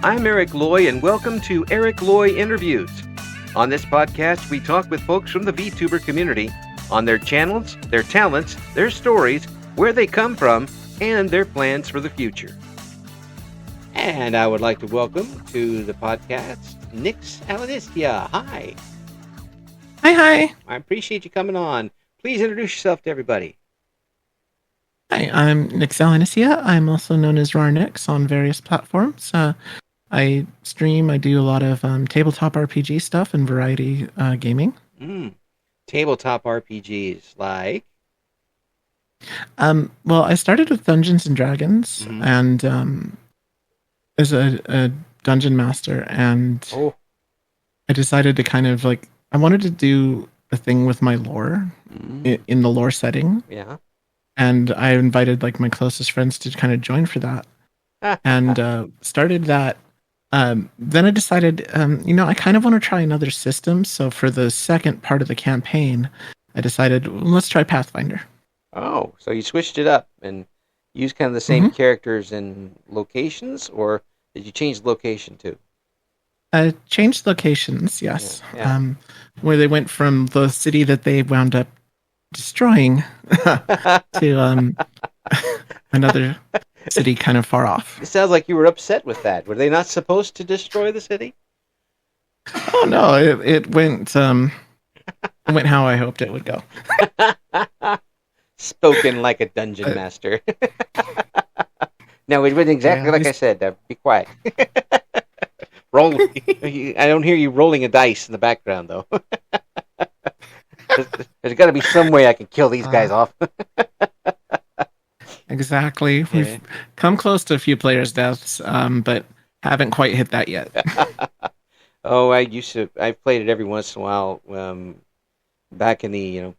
I'm Eric Loy, and welcome to Loy Interviews. On this podcast, we talk with folks from the VTuber community on their channels, their talents, their stories, where they come from, and their plans for the future. And I would like to welcome to the podcast Nyx Alanisia. Hi. Hi. I appreciate you coming on. Please introduce yourself to everybody. Hi, I'm Nyx Alanisia. I'm also known as Nyx on various platforms. I stream. I do a lot of tabletop RPG stuff and variety gaming. Tabletop RPGs like? Well, I started with Dungeons and Dragons and as a dungeon master, and I decided to kind of I wanted to do a thing with my lore in the lore setting. Yeah. And I invited my closest friends to kind of join for that, and started that. Then I decided, I kind of want to try another system. So for the second part of the campaign, I decided, let's try Pathfinder. Oh, so you switched it up and used kind of the same characters and locations, or did you change the location too? Changed locations, yes. Yeah. Where they went from the city that they wound up destroying to another city kind of far off. It sounds like you were upset with that. Were they not supposed to destroy the city? Oh no, it went how I hoped it would go. Spoken like a dungeon master. No, it went exactly like I said. Be quiet. Roll. I don't hear you rolling a dice in the background, though. There's got to be some way I can kill these guys off. Exactly. We've come close to a few players' deaths, but haven't quite hit that yet. Oh, I played it every once in a while, back in the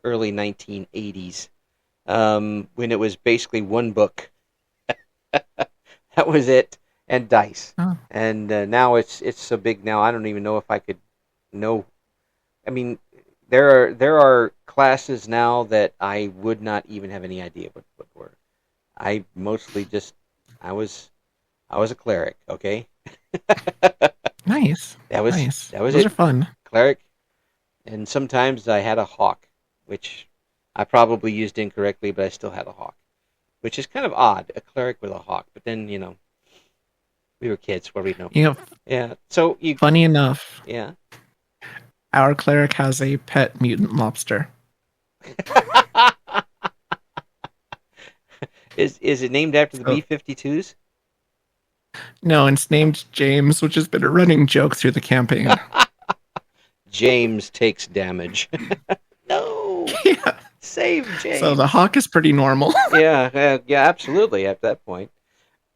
early 1980s, when it was basically one book. That was it, and dice. Oh. And now it's so big now, I don't even know if I could know. I mean, there are classes now that I would not even have any idea what were. I mostly I was a cleric, okay? Nice. That was nice. That was Those it. are fun. Cleric, and sometimes I had a hawk, which I probably used incorrectly, but I still had a hawk, which is kind of odd, a cleric with a hawk. But then we were kids, what do we know? Yeah. So funny enough. Yeah. Our cleric has a pet mutant lobster. Is it named after the B-52s? No, it's named James, which has been a running joke through the campaign. James takes damage. No. Yeah. Save James. So the hawk is pretty normal. Yeah, absolutely. At that point,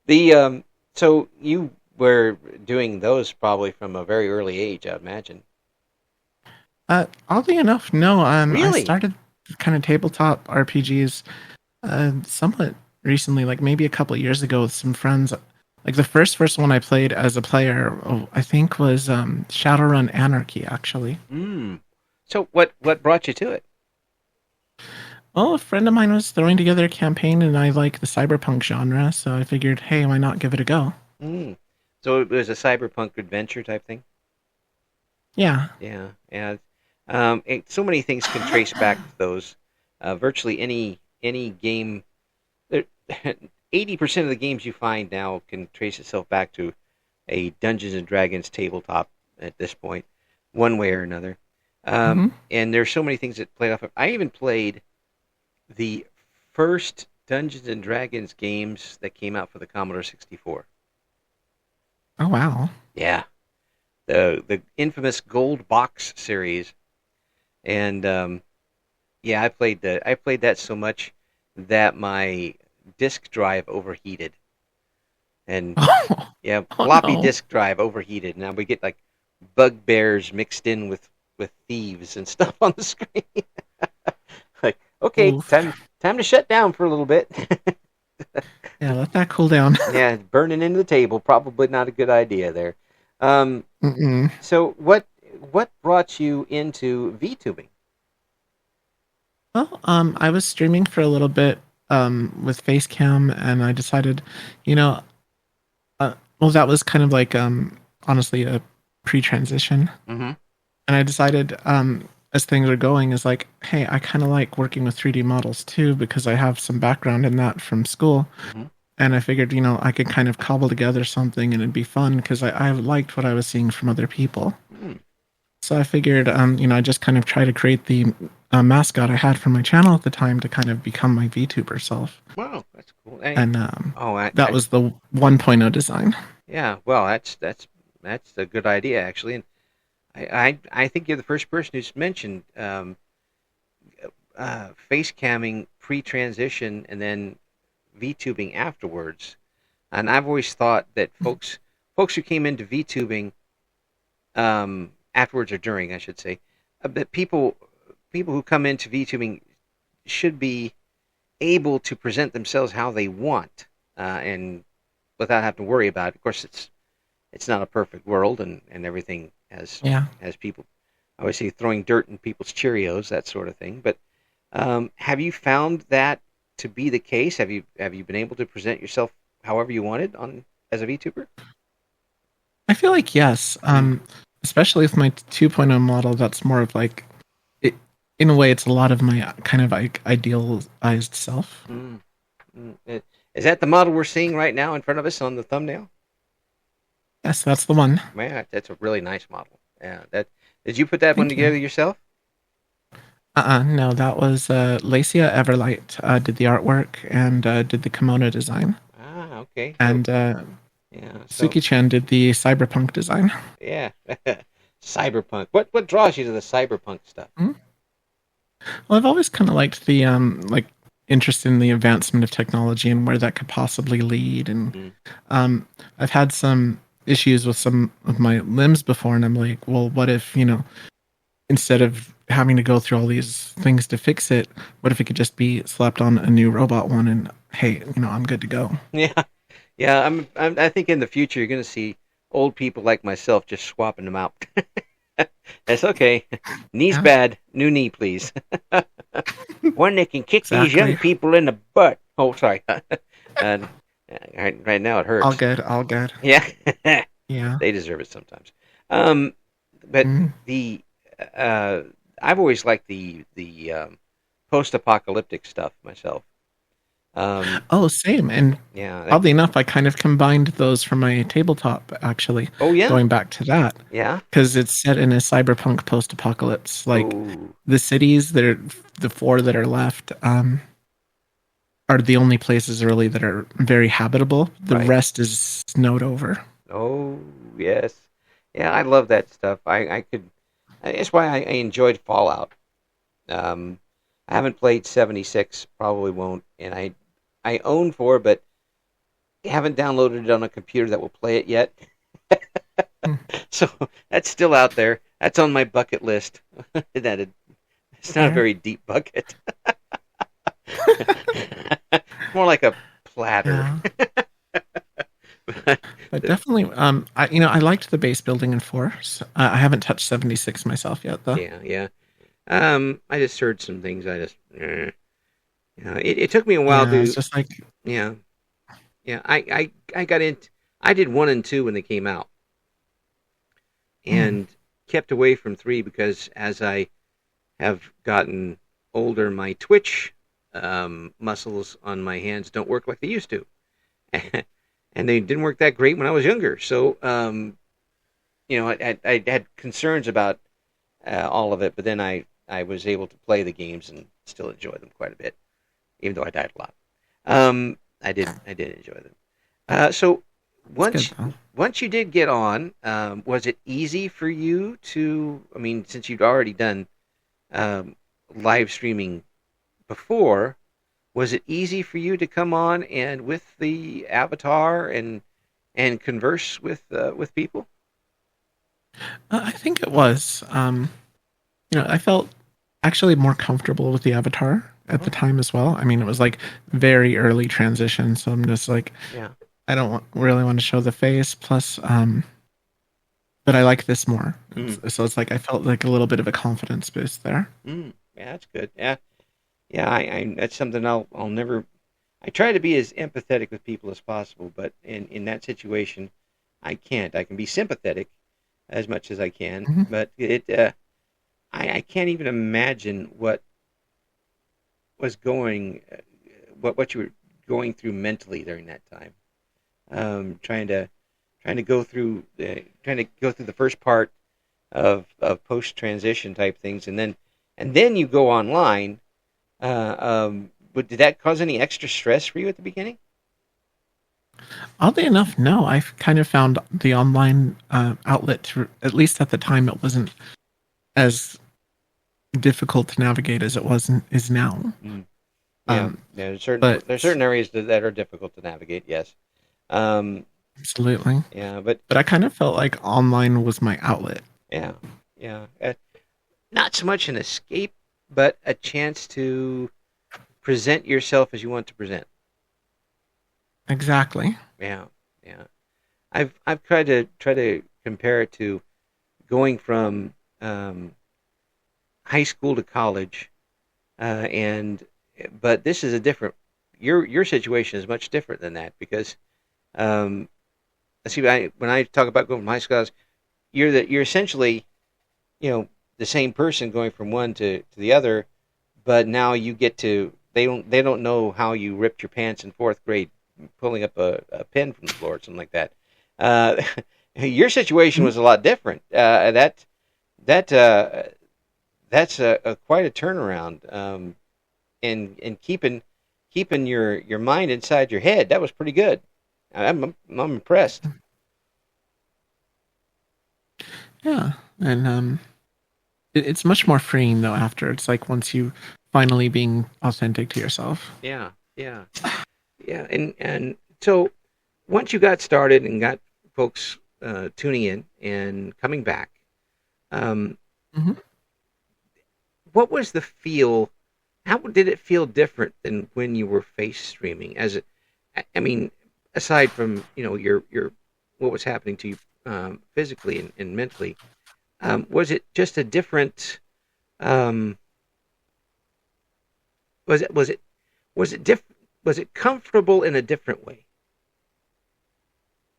so you were doing those probably from a very early age, I imagine. Oddly enough, no. Really? I started kind of tabletop RPGs somewhat recently, maybe a couple of years ago with some friends. The first one I played as a player, I think was Shadowrun Anarchy, actually. So what brought you to it? Well, a friend of mine was throwing together a campaign, and I like the cyberpunk genre, so I figured, hey, why not give it a go? So it was a cyberpunk adventure type thing? Yeah. Yeah. So many things can trace back to those. Virtually any game, 80% of the games you find now can trace itself back to a Dungeons and Dragons tabletop at this point, one way or another. And there's so many things that played off of. I even played the first Dungeons and Dragons games that came out for the Commodore 64. Oh wow! Yeah, the infamous Gold Box series, and I played that so much that my disk drive overheated, and floppy disk drive overheated. Now we get bugbears mixed in with thieves and stuff on the screen. Okay, time to shut down for a little bit. Yeah, let that cool down. Yeah, burning into the table, probably not a good idea there. So what brought you into VTubing? Well, I was streaming for a little bit with Facecam, and I decided, well, that was kind of like honestly a pre-transition, Mm-hmm. and I decided as things are going is like, hey, I kind of like working with 3D models too because I have some background in that from school. Mm-hmm. And I figured, I could kind of cobble together something and it'd be fun because I liked what I was seeing from other people. Mm. So I figured, I just kind of try to create the mascot I had for my channel at the time to kind of become my VTuber self. Wow, that's cool. Hey, And oh, that was the 1.0 design. yeah. Well, that's a good idea actually, and I think you're the first person who's mentioned face camming pre-transition and then VTubing afterwards. And I've always thought that folks who came into VTubing afterwards or during, I should say, that people who come into VTubing should be able to present themselves how they want, and without having to worry about it. Of course, it's not a perfect world, and everything Yeah. has people obviously throwing dirt in people's Cheerios, that sort of thing. But have you found that to be the case? Have you been able to present yourself however you wanted on as a VTuber? I feel like yes. Mm, Especially with my 2.0 model, that's more of like, it, in a way, it's a lot of my kind of like idealized self. mm, Is that the model we're seeing right now in front of us on the thumbnail? Yes, that's the one. Man, that's a really nice model. Yeah, that did you put that one Thank you. together yourself? No, that was Lacia Everlight did the artwork and did the kimono design. Ah, okay. So And yeah, so Suki-chan did the cyberpunk design. yeah, cyberpunk. What draws you to the cyberpunk stuff? Hmm? Well, I've always kind of liked the like interest in the advancement of technology and where that could possibly lead. And Mm. um, I've had some issues with some of my limbs before, and I'm like, well, what if instead of having to go through all these things to fix it, what if it could just be slapped on a new robot one and hey, I'm good to go. Yeah, yeah. I think in the future you're going to see old people like myself just swapping them out. That's okay. Knee's Yeah, bad. New knee, please. One that can kick these young exactly. people in the butt. Oh, sorry. And right now it All hurts. good, all good. Yeah, Yeah. they deserve it sometimes. Um, but Mm. the uh, I've always liked the post-apocalyptic stuff myself. Um, Oh, same. And yeah. oddly enough, I kind of combined those from my tabletop, actually, Oh yeah. going back to that, Yeah. because it's set in a cyberpunk post-apocalypse. Like Oh, the cities that are the four that are left are the only places really that are very habitable. The right. rest is snowed over. Oh yes. Yeah, I love that stuff. I could. That's why I enjoyed Fallout. Um, I haven't played 76. Probably won't. And I own 4, but haven't downloaded it on a computer that will play it yet. Hmm. So that's still out there. That's on my bucket list. It's not a Fair. very deep bucket. More like a platter. Yeah. But definitely, I liked the base building in four. So, I haven't touched 76 myself yet, though. Yeah, yeah. I just heard some things. It took me a while Yeah, it's to. just like, Yeah, yeah. I got into. I did 1 and 2 when they came out, hmm, and kept away from 3 because as I have gotten older, my twitch muscles on my hands don't work like they used to, and they didn't work that great when I was younger. So, I had concerns about all of it, but then I was able to play the games and still enjoy them quite a bit, even though I died a lot. I did enjoy them. So it's good once though. once you did get on, was it easy for you to? I mean, since you'd already done um, live streaming before, was it easy for you to come on and with the avatar and converse with people? I think it was. I felt actually more comfortable with the avatar at the Oh, time as well. I mean, it was like very early transition, so I'm just like, yeah. I don't really want to show the face. Plus, but I like this more. Mm, So it's like I felt like a little bit of a confidence boost there. yeah, that's good. Yeah, yeah. I that's something I'll never. I try to be as empathetic with people as possible, but in that situation, I can't. I can be sympathetic as much as I can, Hmm. but I can't even imagine what was what you were going through mentally during that time. Trying to trying to go through the first part of post transition type things, and then you go online. But did that cause any extra stress for you at the beginning? Oddly enough, no. I've kind of found the online outlet to, at least at the time, it wasn't as difficult to navigate as it was is now. Mm. Yeah, Um, yeah. but There's certain areas that are difficult to navigate. Yes. Um, absolutely. yeah, but But I kind of felt like online was my outlet. yeah, yeah. Not so much an escape, but a chance to present yourself as you want to present. Exactly. Yeah, yeah. I've tried to compare it to going from high school to college, and but this is a different. Your situation is much different than that because um, see, when I talk about going from high school, you're essentially the same person going from one to the other, but now you get to they don't know how you ripped your pants in fourth grade pulling up a pen from the floor or something like that. Uh, your situation Mhm. was a lot different. That that's a quite a turnaround. And keeping your mind inside your head, that was pretty good. I'm impressed. Yeah, and it's much more freeing though. After it's like once you finally being authentic to yourself. Yeah, yeah, yeah. And so once you got started and got folks tuning in and coming back, um, Hmm. what was the feel? How did it feel different than when you were face streaming? I mean, aside from your what was happening to you physically and mentally, was it just a different? Um, was it was it diff? Was it comfortable in a different way?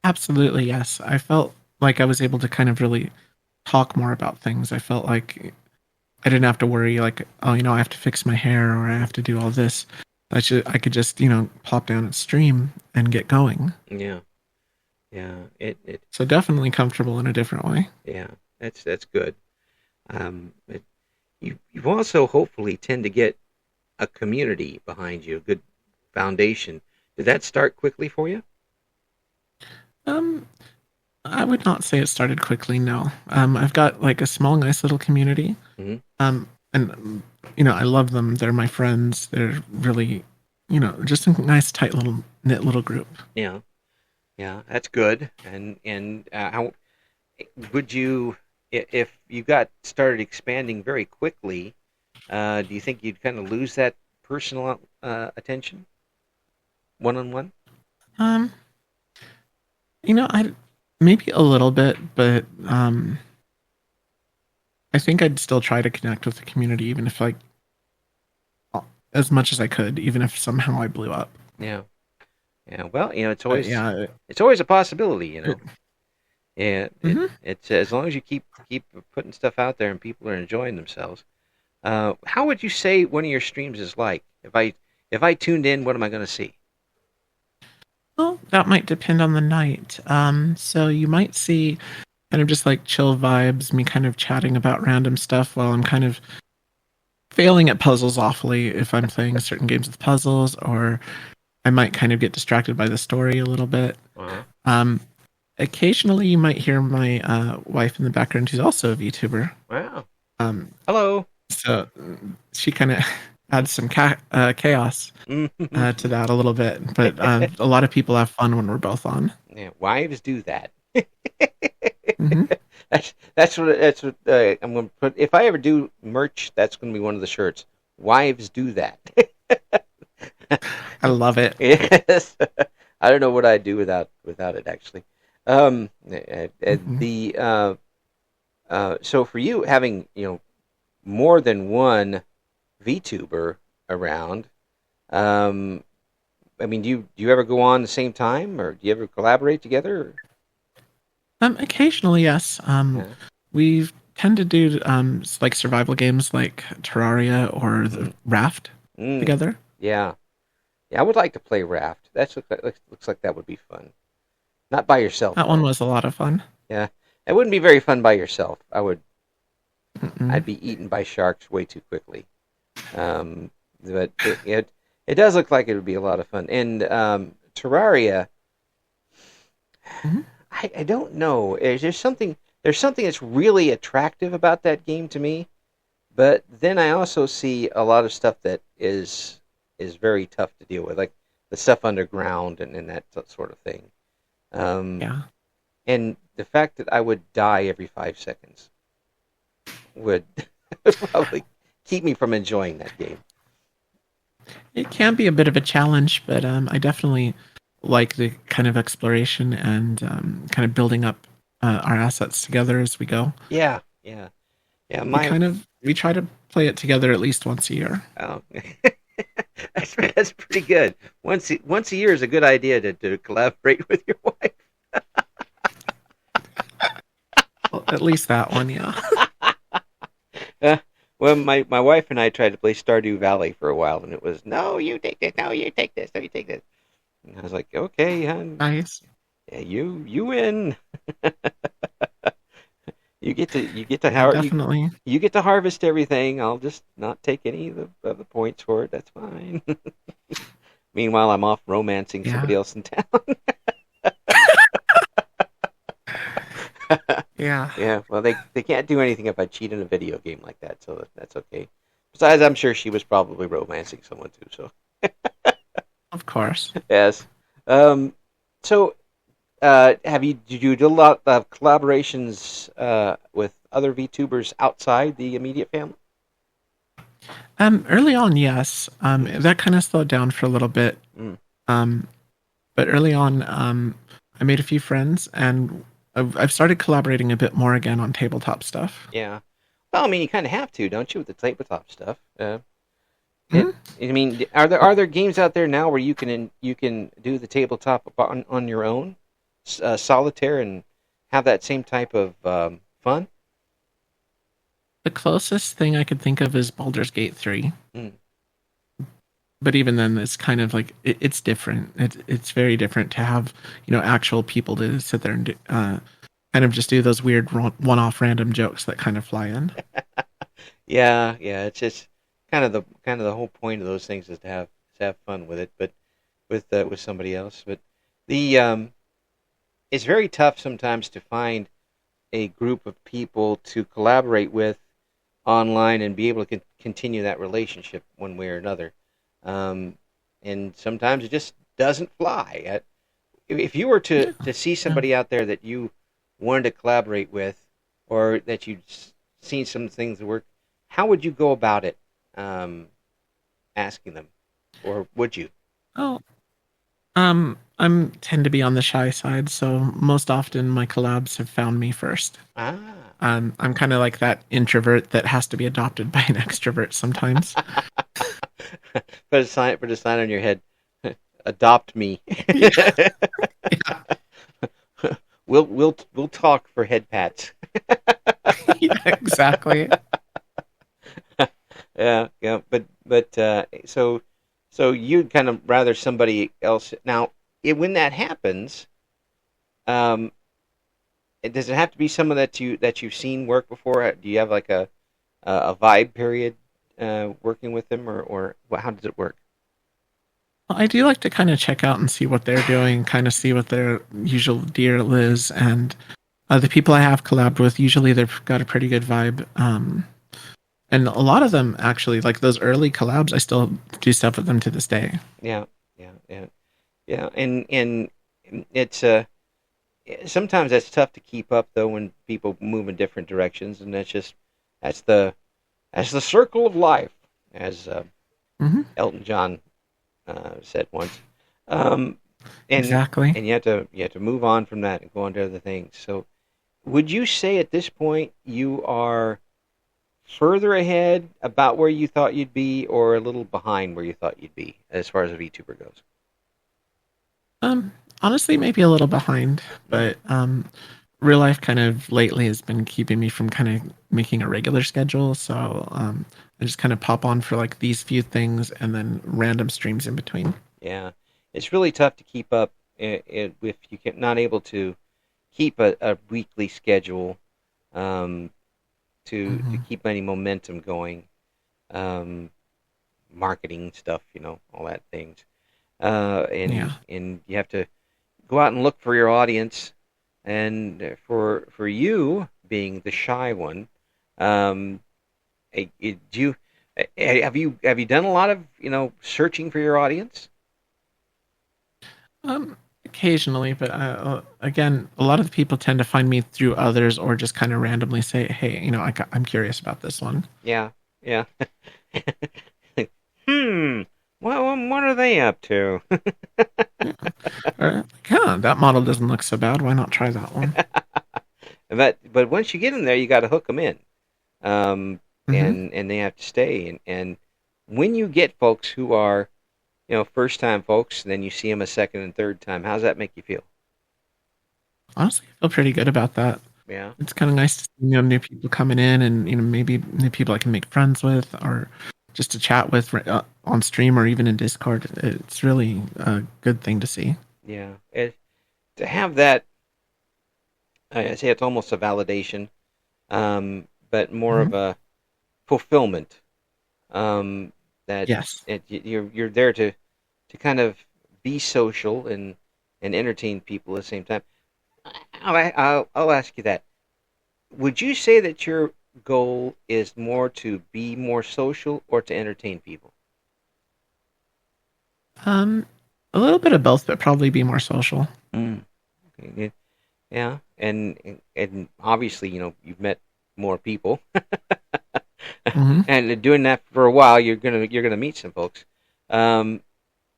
Absolutely, yes. I felt like I was able to kind of really talk more about things. I felt like I didn't have to worry like, oh, I have to fix my hair or I have to do all this. I could just, pop down and stream and get going. Yeah, yeah. It So definitely comfortable in a different way. yeah. That's good. It, you also hopefully tend to get a community behind you, a good foundation. Did that start quickly for you? Um, I would not say it started quickly, no. I've got like a small, nice little community. Hmm. And I love them. They're my friends. They're really, just a nice, tight little knit little group. Yeah, yeah. That's good. And how would you, if you got started expanding very quickly, do you think you'd kind of lose that personal attention, one on one? Um, I maybe a little bit, but I think I'd still try to connect with the community, even if like as much as I could, even if somehow I blew up. Yeah, yeah. Well, But yeah. it's always a possibility. Yeah, Mhm. it's as long as you keep putting stuff out there and people are enjoying themselves. How would you say one of your streams is like? If I tuned in, what am I going to see? Well, that might depend on the night. So you might see kind of just like chill vibes, me kind of chatting about random stuff while I'm kind of failing at puzzles awfully if I'm playing certain games with puzzles, or I might kind of get distracted by the story a little bit. Uh-huh. Um, Occasionally, you might hear my wife in the background, who's also a VTuber. Wow. Um, Hello. so she kind of adds some chaos to that a little bit. But a lot of people have fun when we're both on. Yeah, wives do that. Hmm. That's what I'm going to put. If I ever do merch, that's going to be one of the shirts. Wives do that. I love it. Yes. I don't know what I'd do without it actually. Hmm. The so for you having more than one VTuber around, I mean, do you ever go on the same time, or do you ever collaborate together? Occasionally, yes. Yeah. We tend to do like survival games like Terraria or the Mm. Raft Mm. together. Yeah. Yeah. I would like to play Raft. Looks like that would be fun. Not by yourself That one though. was a lot of fun. Yeah. It wouldn't be very fun by yourself. Mm-mm. I'd be eaten by sharks way too quickly. Um, but it does look like it would be a lot of fun. And Terraria, Mhm. I don't know. There's something that's really attractive about that game to me. But then I also see a lot of stuff that is very tough to deal with, like the stuff underground and that sort of thing. Um, Yeah. and the fact that I would die every 5 seconds would probably keep me from enjoying that game. It can be a bit of a challenge, but I definitely like the kind of exploration and kind of building up our assets together as we go. Yeah, yeah, yeah. We try to play it together at least once a year. Oh, that's pretty good. Once a year is a good idea to collaborate with your wife. Well, at least that one, yeah. Uh, well, my wife and I tried to play Stardew Valley for a while, and it was no, you take this, no, you take this, no, you take this. And I was like, okay, hon, Nice. yeah, you win. You get to Yeah, how definitely. you get to harvest everything. I'll just not take any of the points for it. That's fine. Meanwhile, I'm off romancing Yeah. somebody else in town. Yeah. Yeah, well, they can't do anything if I cheat in a video game like that, so that's okay. Besides, I'm sure she was probably romancing someone too. So Of course. yes. Um, so did you do a lot of collaborations with other VTubers outside the immediate family? Early on, yes. That kind of slowed down for a little bit. Mm, Um, but early on, I made a few friends, and I've started collaborating a bit more again on tabletop stuff. yeah. Well, I mean, you kind of have to, don't you, with the tabletop stuff? Mhm. I mean, are there games out there now where you can do the tabletop on your own, solitaire, and have that same type of fun? The closest thing I could think of is Baldur's Gate 3. Mm. But even then, it's kind of like it's different. It's very different to have actual people to sit there and kind of just do those weird one-off random jokes that kind of fly in. Yeah, yeah. It's just kind of the whole point of those things is to have fun with it, but with somebody else. But the it's very tough sometimes to find a group of people to collaborate with online and be able to continue that relationship one way or another. Um, and sometimes it just doesn't fly. If you were Yeah, to see yeah. somebody out there that you wanted to collaborate with, or that you'd seen some things that work, how would you go about it? Um, Asking them, or would you? Oh, I'm tend to be on the shy side, so most often my collabs have found me first. Ah, I'm kind of like that introvert that has to be adopted by an extrovert sometimes. put a sign on your head. Adopt me. Yeah, yeah, We'll talk for head pats. yeah, exactly. Yeah, yeah, but so you'd kind of rather somebody else. Now, when that happens, um, does it have to be someone that you've seen work before? Do you have like a vibe period working with them, or how does it work? Well, I do like to kind of check out and see what they're doing, kind of see what their usual deal is, and the people I have collabed with, usually they've got a pretty good vibe. And a lot of them actually, like those early collabs, I still do stuff with them to this day. Yeah, yeah, yeah, yeah, and it's sometimes that's tough to keep up though when people move in different directions, and that's the that's the circle of life, as Hmm. Elton John said once. Um, Exactly. and you have to move on from that and go on to other things. So, would you say at this point you are further ahead about where you thought you'd be, or a little behind where you thought you'd be as far as a VTuber goes? Honestly, maybe a little behind, Mm. but real life kind of lately has been keeping me from kind of making a regular schedule. So I just kind of pop on for like these few things and then random streams in between. Yeah, it's really tough to keep up if you can not able to keep a weekly schedule um, to Hmm. keep any momentum going. Um, Marketing stuff, all that things, and Yeah. you have to go out and look for your audience, and for you being the shy one, um, do you have you done a lot of searching for your audience? Occasionally, but again, a lot of the people tend to find me through others or just kind of randomly say, "Hey, I'm curious about this one." Yeah, yeah. hmm. What are they up to? Yeah. Or, like, huh, that model doesn't look so bad. Why not try that one? But once you get in there, you got to hook them in, um, Hmm. and they have to stay. And when you get folks who are first time folks, and then you see them a second and third time, how's that make you feel? Honestly, I feel pretty good about that. Yeah, It's kind of nice to see, new people coming in and, maybe new people I can make friends with or just to chat with on stream or even in Discord. It's really a good thing to see. yeah. To have that, I say it's almost a validation, but more Hmm. of a fulfillment. That Yes. you're there to kind of be social and entertain people at the same time. I'll ask you that. Would you say that your goal is more to be more social or to entertain people? Um, a little bit of both, but probably be more social. Mm. Yeah, and obviously, you've met more people, Hmm. and doing that for a while, you're gonna meet some folks. Um,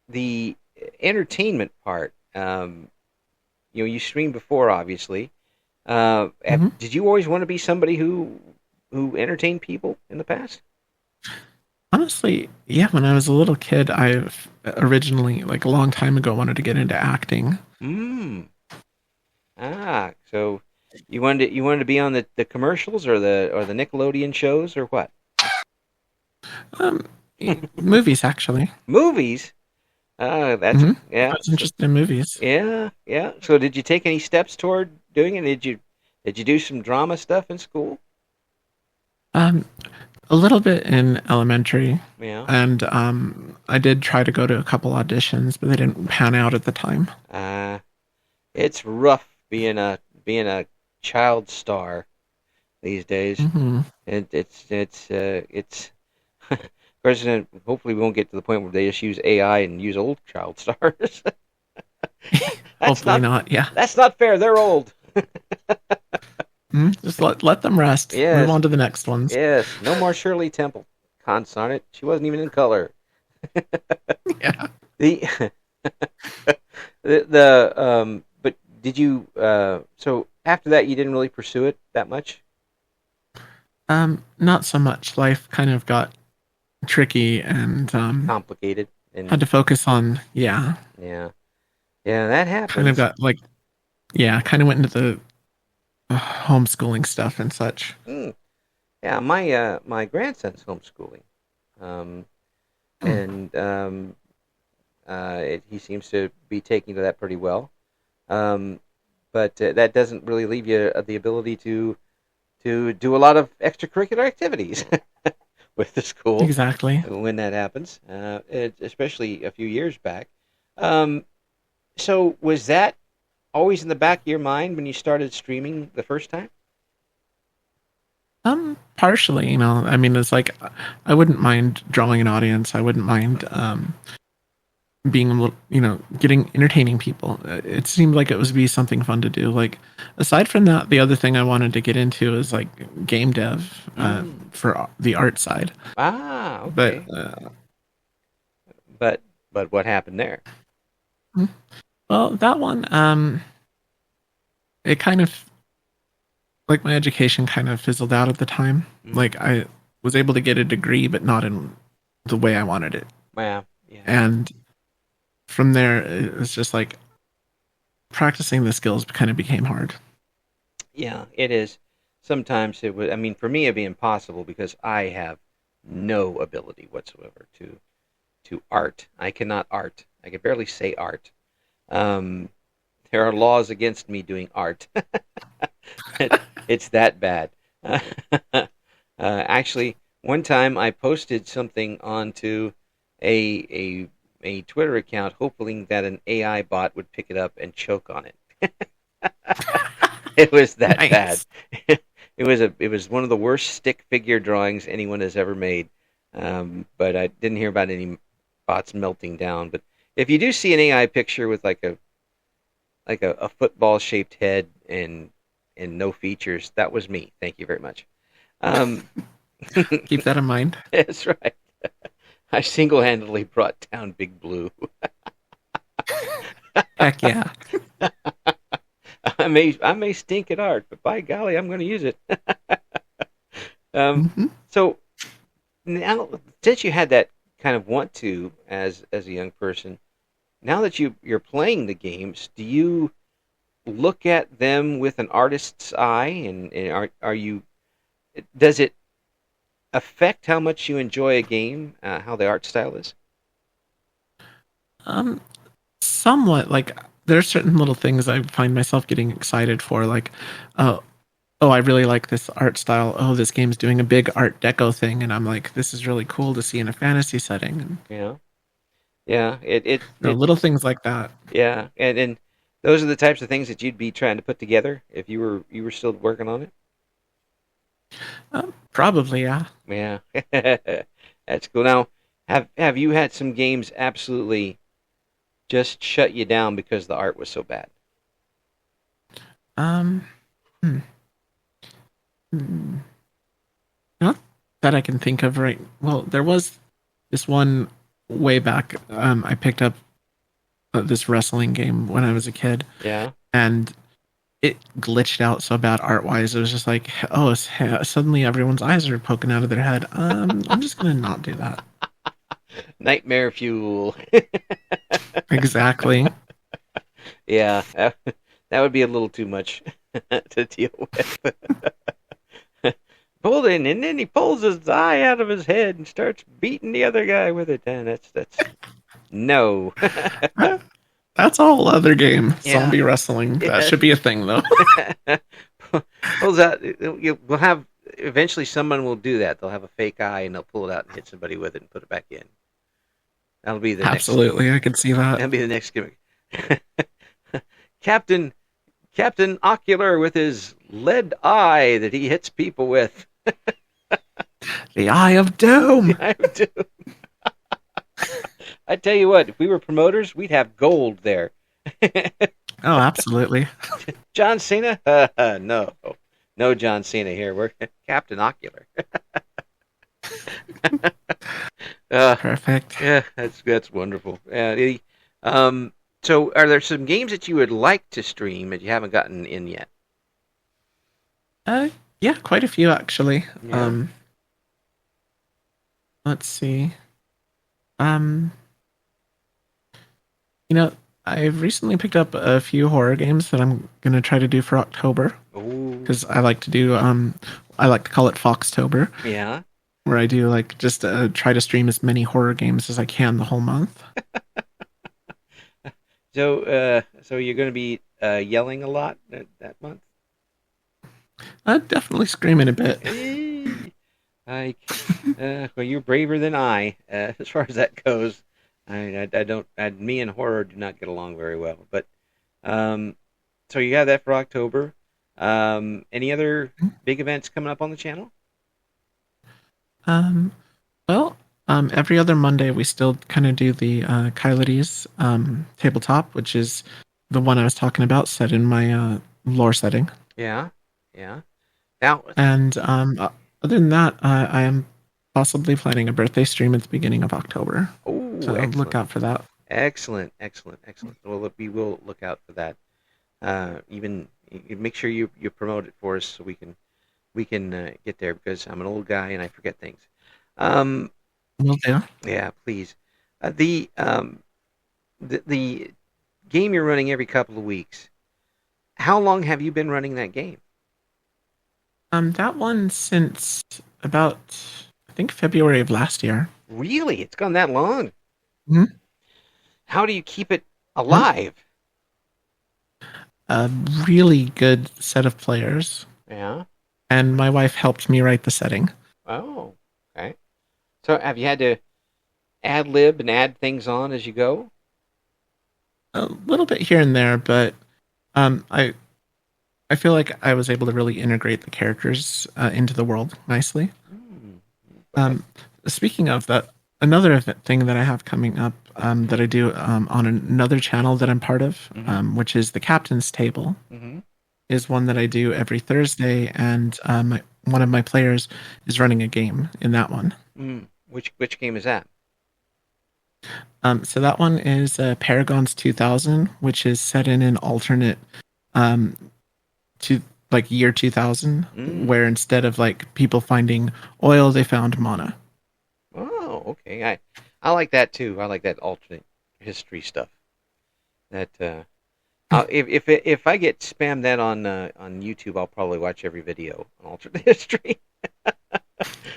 the entertainment part, you streamed before, obviously. Hmm. Did you always want to be somebody who entertained people in the past? Honestly, yeah, when I was a little kid, I've originally, like a long time ago, wanted to get into acting. Mm. So you wanted to be on the commercials or the Nickelodeon shows or what? Um, Movies, actually. Movies. That's Hmm. I yeah. was interested in movies. Yeah, yeah. So did you take any steps toward doing it? Did you do some drama stuff in school? Um, a little bit in elementary, Yeah. and I did try to go to a couple auditions, but they didn't pan out at the time. Uh, it's rough being a child star these days. Hmm. It's of course, hopefully we won't get to the point where they just use AI and use old child stars. That's Hopefully not not. Yeah. that's not fair. They're old. Just let them rest. Move Yes, on to the next ones. yes. No more Shirley Temple. Consort it. She wasn't even in color. Yeah. The the but did you so after that you didn't really pursue it that much? Not so much. Life kind of got tricky, and Complicated had and to focus on. Yeah. yeah. Yeah, that Kind of happens. got like, yeah, kind of went into the homeschooling stuff and such. Mm. Yeah, my grandson's homeschooling. Um Hmm. and he seems to be taking to that pretty well. Um but that doesn't really leave you the ability to do a lot of extracurricular activities with the school Exactly. when that happens, especially a few years back. Um, so was that always in the back of your mind when you started streaming the first time? Partially, I mean, it's like I wouldn't mind drawing an audience. I wouldn't mind being a little, getting entertaining people. It seemed like it would be something fun to do. Like aside from that, the other thing I wanted to get into is like game dev Mm. for the art side. But Okay. But what happened there? well, that one, it kind of like my education kind of fizzled out at the time. Mm. Like I was able to get a degree, but not in the way I wanted it. Well, yeah. And from there, it was just like practicing the skills kind of became hard. Yeah, it is. Sometimes it would. I mean, for me, it'd be impossible because I have no ability whatsoever to art. I cannot art. I can barely say art. Um, there are laws against me doing art. It's that bad. Actually, one time I posted something onto a, a a Twitter account, hoping that an AI bot would pick it up and choke on it. It was that bad. Nice. It was one of the worst stick figure drawings anyone has ever made. But I didn't hear about any bots melting down. But if you do see an AI picture with like a football shaped head and no features, that was me. Thank you very much. Um, Keep that in mind. that's right. I single handedly brought down Big Blue. Heck yeah. I may stink at art, but by golly, I'm going to use it. um, Hmm. so now, since you had that kind of want to as a young person, now that you're playing the games, do you look at them with an artist's eye, and are you does it affect how much you enjoy a game, how the art style is? Um, Somewhat like there are certain little things I find myself getting excited for, like, oh, oh, I really like this art style. Oh, this game's doing a big Art Deco thing, and I'm like, this is really cool to see in a fantasy setting, and Yeah, yeah. little things like that. Yeah, and those are the types of things that you'd be trying to put together if you were still working on it. Probably, yeah. Yeah, that's cool. Now, have you had some games absolutely just shut you down because the art was so bad? Um, hmm, hmm. Not that I can think of right. Well, there was this one way back. I picked up this wrestling game when I was a kid, Yeah. and it glitched out so bad art wise. It was just like, oh, suddenly everyone's eyes are poking out of their head. I'm just gonna not do that. Nightmare fuel. Exactly. Yeah, that would be a little too much to deal with. Pulled in, and then he pulls his eye out of his head and starts beating the other guy with it. And that's no. That's a whole other game. Yeah, Zombie wrestling. That yeah. should be a thing, though. Pulls out. We'll have eventually someone will do that. They'll have a fake eye and they'll pull it out and hit somebody with it and put it back in. That'll be the next. Absolutely, I could see that. That'll be the next gimmick. Captain Captain Ocular with his lead eye that he hits people with. The Eye of Doom. I do. I tell you what, if we were promoters, we'd have gold there. Oh, absolutely. John Cena? No, no John Cena here. We're Captain Ocular. uh, Perfect. yeah, that's wonderful. So, are there some games that you would like to stream that you haven't gotten in yet? Uh, yeah, quite a few actually. Yeah. Let's see. Um, you know, I've recently picked up a few horror games that I'm gonna try to do for October Oh, because I like to do I like to call it Foxtober, yeah. where I do like just try to stream as many horror games as I can the whole month. So you're going to be yelling a lot that month? Definitely screaming a bit. Hey, well, you're braver than I as far as that goes. I don't. Me and horror do not get along very well. But um, so you have that for October. Any other big events coming up on the channel? Um, well, every other Monday we still kind of do the Kylodes tabletop, which is the one I was talking about, set in my lore setting. Yeah, yeah. Now, And other than that, I am possibly planning a birthday stream at the beginning of October. oh, So look excellent, out for that. excellent, excellent, excellent. Well, look, we will look out for that. Even you make sure you promote it for us so we can get there because I'm an old guy and I forget things. Um, Will do. yeah, please. The game you're running every couple of weeks. How long have you been running that game? That one since about, I think, February of last year. Really? It's gone that long? Mhm. How do you keep it Yep. alive? A really good set of players, Yeah. and my wife helped me write the setting. Oh, okay. So have you had to ad lib and add things on as you go? A little bit here and there, but um, I I feel like I was able to really integrate the characters into the world nicely. Hmm. Okay. Um, Speaking of that, another thing that I have coming up that I do on another channel that I'm part of, Mm-hmm. which is the Captain's Table, Mm-hmm. is one that I do every Thursday, and one of my players is running a game in that one. Mm. Which game is that? So that one is Paragon's 2000, which is set in an alternate um, to like year 2000, Mm. where instead of like people finding oil, they found mana. Oh, okay. I like that too. I like that alternate history stuff. That if I get spammed that on YouTube, I'll probably watch every video on alternate history.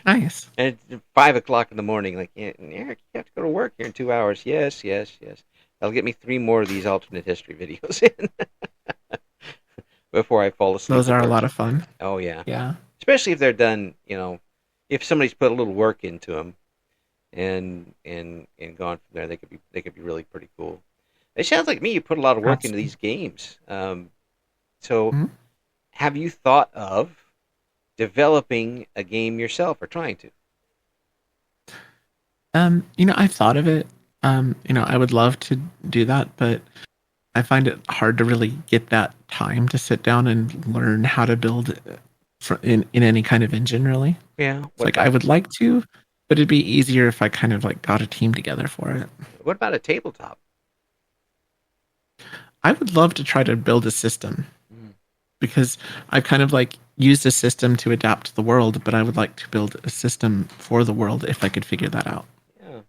Nice. And it's 5 o'clock in the morning, like, yeah, Eric, you have to go to work here in 2 hours. Yes, yes, yes. That'll get me three more of these alternate history videos in before I fall asleep Those at are a work. lot of fun. Oh yeah, Yeah. especially if they're done. If somebody's put a little work into them and gone from there, they could be really pretty cool. It sounds like me. You put a lot of work into Absolutely. these games. So Mhm. have you thought of developing a game yourself or trying to? I've thought of it. I would love to do that, but I find it hard to really get that time to sit down and learn how to build in any kind of engine, really. Yeah. It's like I would like to, but it'd be easier if I kind of like got a team together for it. What about a tabletop? I would love to try to build a system Mm, because I've kind of like used a system to adapt to the world, but I would like to build a system for the world if I could figure that out. yeah.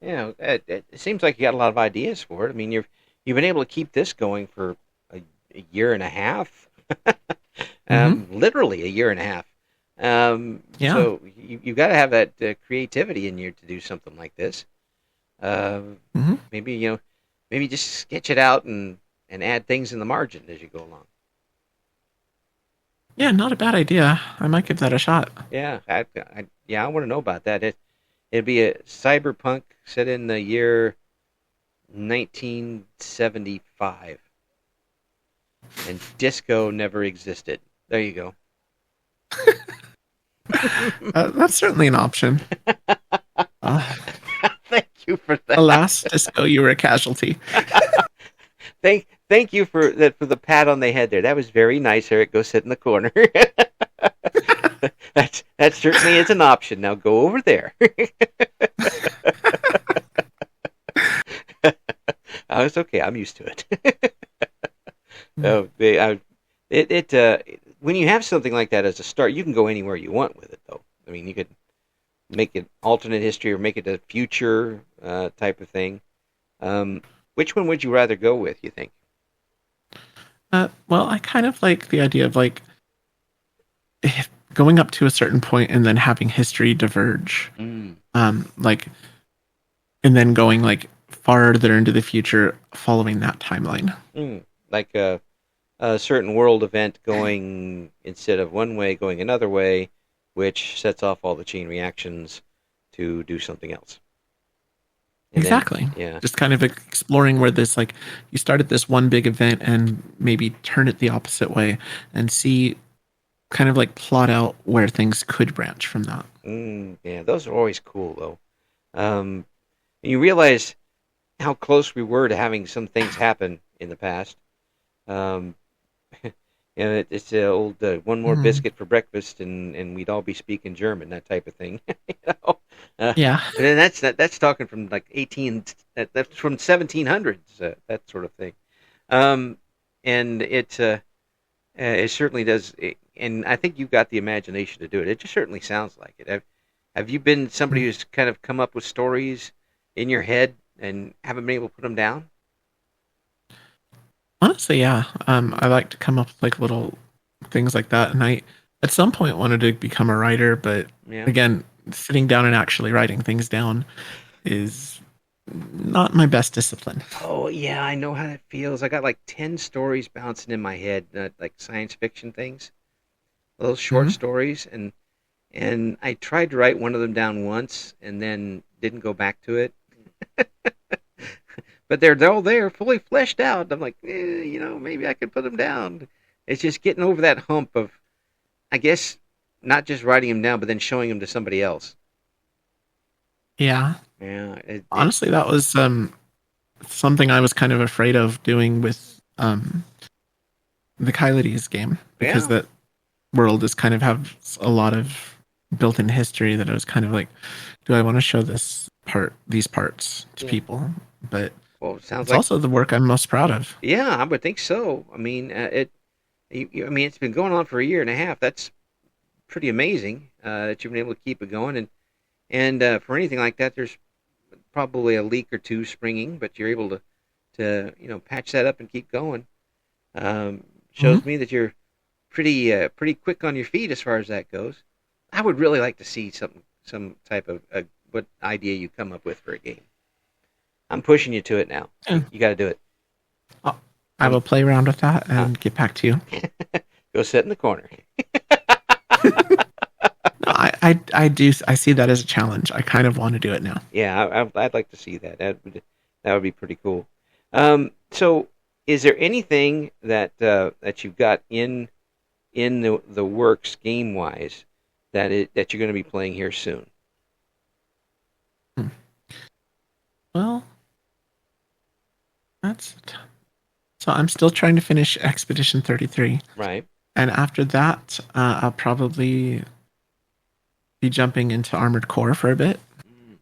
Yeah. It seems like you got a lot of ideas for it. I mean, you've been able to keep this going for a year and a half. Hmm. Literally a year and a half. Yeah. So you got to have that creativity in you to do something like this. Uh, Hmm. maybe maybe just sketch it out and add things in the margin as you go along. Yeah, not a bad idea. I might give that a shot. Yeah, I want to know about that. It'd be a cyberpunk set in the year 1975, and disco never existed. There you go. That's certainly an option. Uh, Thank you for that. Alas, Disco, you were a casualty. Thank you for the pat on the head there. That was very nice, Eric. Go sit in the corner. That certainly is an option. Now go over there. Oh, it's okay. I'm used to it. Oh, when you have something like that as a start, you can go anywhere you want with it, though. I mean, you could make it alternate history or make it a future type of thing. Which one would you rather go with? You think? Well, I kind of like the idea of like going up to a certain point and then having history diverge. Mm, Like, and then going like farther into the future following that timeline. like a certain world event going instead of one way, going another way, which sets off all the chain reactions to do something else. And then, Exactly. yeah, Just kind of exploring where this like you start at this one big event and maybe turn it the opposite way and see kind of like plot out where things could branch from that. yeah, those are always cool though. Um, you realize how close we were to having some things happen in the past. Um, it's the old one more Mm. biscuit for breakfast, and we'd all be speaking German, that type of thing. you know? uh, Yeah. and then that's talking from like 18, that's from 1700s, that sort of thing. Um, and it certainly does, and I think you've got the imagination to do it. It just certainly sounds like it. Have you been somebody Mm. who's kind of come up with stories in your head and haven't been able to put them down? Honestly, yeah. I like to come up with like little things like that, and I at some point wanted to become a writer, but Yeah. again, sitting down and actually writing things down is not my best discipline. Oh yeah, I know how that feels. I got like 10 stories bouncing in my head, like science fiction things, little short Hmm. stories, and I tried to write one of them down once, and then didn't go back to it. But they're all there, fully fleshed out. I'm like, maybe I could put them down. It's just getting over that hump of, I guess, not just writing them down, but then showing them to somebody else. Yeah, Yeah, honestly, that was something I was kind of afraid of doing with the Kylodes game because yeah, that world is kind of have a lot of built-in history that I was kind of like, do I want to show these parts to yeah. people? But Well, it sounds it's like, also the work I'm most proud of. yeah, I would think so. I mean, I mean, it's been going on for a year and a half. That's pretty amazing that you've been able to keep it going. And for anything like that, there's probably a leak or two springing, but you're able to patch that up and keep going. Shows Hmm. me that you're pretty quick on your feet as far as that goes. I would really like to see some type of what idea you come up with for a game. I'm pushing you to it now. Yeah. You got to do it. I'll- I I'm will play around with that uh, and get back to you. go sit in the corner. No, I see that as a challenge. I kind of want to do it now. Yeah, I'd like to see that. That would be pretty cool. So, is there anything that you've got in the works game wise that you're going to be playing here soon? Hmm. Well, that's so I'm still trying to finish Expedition 33. Right. And after that, I'll probably be jumping into Armored Core for a bit. Mm.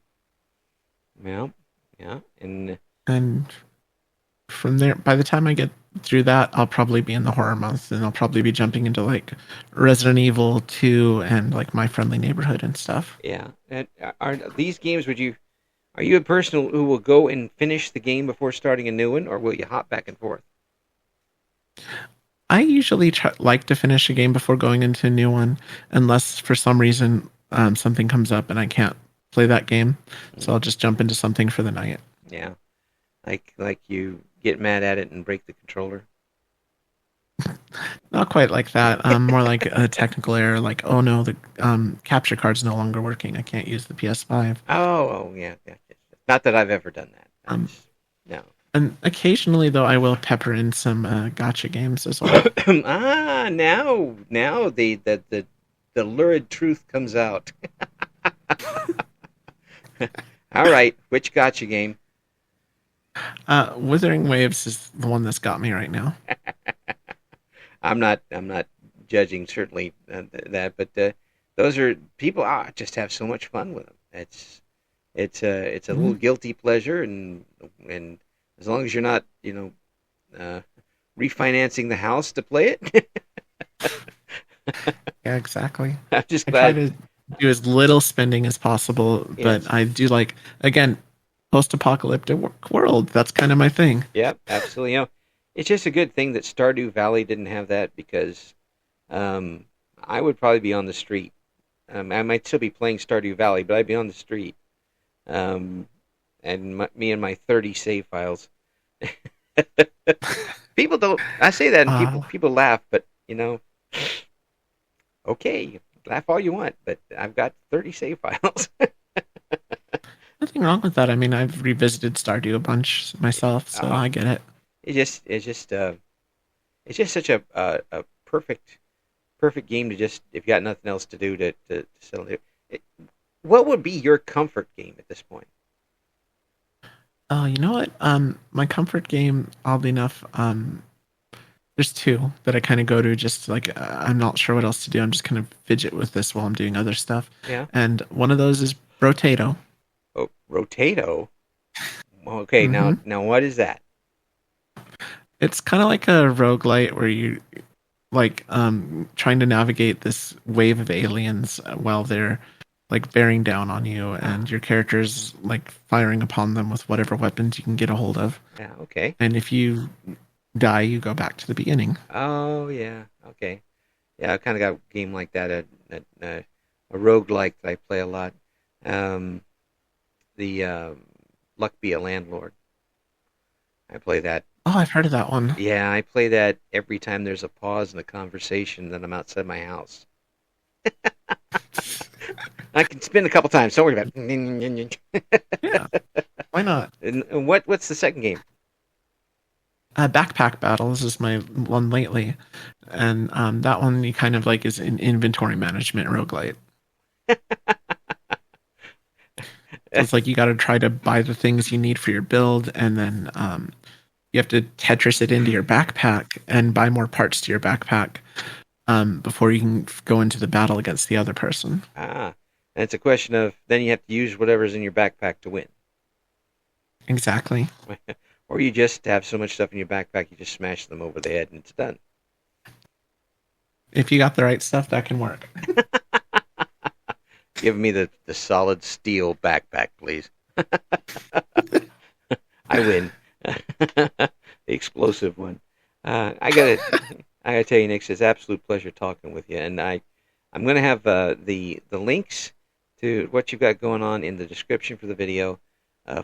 Yeah, yeah, and And from there, by the time I get through that, I'll probably be in the horror month and I'll probably be jumping into like Resident Evil 2 and like My Friendly Neighborhood and stuff. yeah. And are these games? Are you a person who will go and finish the game before starting a new one, or will you hop back and forth? I usually like to finish a game before going into a new one, unless for some reason something comes up and I can't play that game. So Mm, I'll just jump into something for the night. yeah, like you get mad at it and break the controller. Not quite like that. More like a technical error, like, oh no, the capture card's no longer working. I can't use the PS5. Oh, yeah, yeah, yeah. Not that I've ever done that. Um, No. and occasionally, though, I will pepper in some gotcha games as well. Now the lurid truth comes out. All right, which gotcha game? Withering Waves is the one that's got me right now. I'm not judging certainly that, but those are people just have so much fun with them. It's a little Mhm. guilty pleasure, and as long as you're not uh, refinancing the house to play it, Yeah, exactly. I'm just I try glad. to do as little spending as possible, but Yes. I do like, again, post-apocalyptic world. That's kind of my thing. Yep, absolutely. It's just a good thing that Stardew Valley didn't have that because um, I would probably be on the street. I might still be playing Stardew Valley, but I'd be on the street. Um, and me and my 30 save files. People don't. I say that, and people Uh, people laugh, but okay, laugh all you want, but I've got 30 save files. Nothing wrong with that. I mean, I've revisited Stardew a bunch myself, so uh, I get it. it's just such a perfect game to just if you got nothing else to do to settle it. What would be your comfort game at this point? You know what? My comfort game, oddly enough, there's two that I kind of go to just like I'm not sure what else to do. I'm just kind of fidget with this while I'm doing other stuff. Yeah. And one of those is Brotato. Oh, Rotato. Okay, now Hmm. now what is that? It's kind of like a roguelite where you like trying to navigate this wave of aliens while they're like bearing down on you Ah, and your character's like firing upon them with whatever weapons you can get a hold of. yeah, okay. And if you die, you go back to the beginning. Oh yeah, okay. Yeah, I kind of got a game like that, a roguelike that I play a lot. Um, the Luck Be a Landlord. I play that. Oh, I've heard of that one. Yeah, I play that every time there's a pause in the conversation that I'm outside my house. I can spin a couple times. Don't worry about it. Yeah, why not? And what's the second game? Backpack Battles is my one lately, and that one you kind of like is an inventory management roguelite. So it's like you got to try to buy the things you need for your build, and then you have to Tetris it into your backpack and buy more parts to your backpack before you can go into the battle against the other person. And it's a question of then you have to use whatever's in your backpack to win. Exactly. Or you just have so much stuff in your backpack you just smash them over the head and it's done. If you got the right stuff, that can work. Give me the solid steel backpack, please. I win. The explosive one. I gotta tell you, Nyx, it's an absolute pleasure talking with you, and I'm gonna have the links to what you've got going on in the description for the video.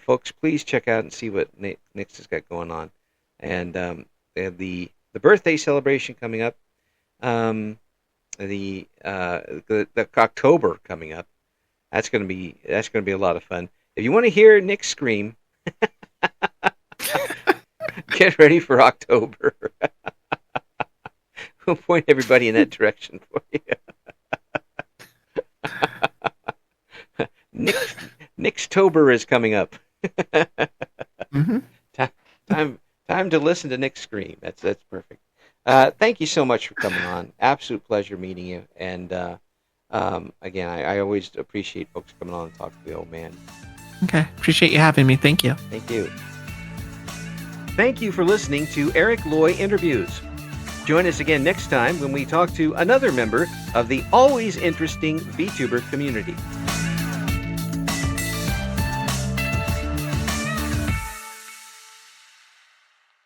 Folks, please check out and see what Nyx has got going on, and they have the birthday celebration coming up. The October coming up. That's gonna be a lot of fun. If you want to hear Nyx scream, get ready for October. We'll point everybody in that direction for you. Nyxtober is coming up. Mm-hmm. Time to listen to Nyx scream. That's perfect. Thank you so much for coming on. Absolute pleasure meeting you. And again, I always appreciate folks coming on and talk to the old man. Okay. Appreciate you having me. Thank you. Thank you. Thank you for listening to Eric Loy Interviews. Join us again next time when we talk to another member of the always interesting VTuber community.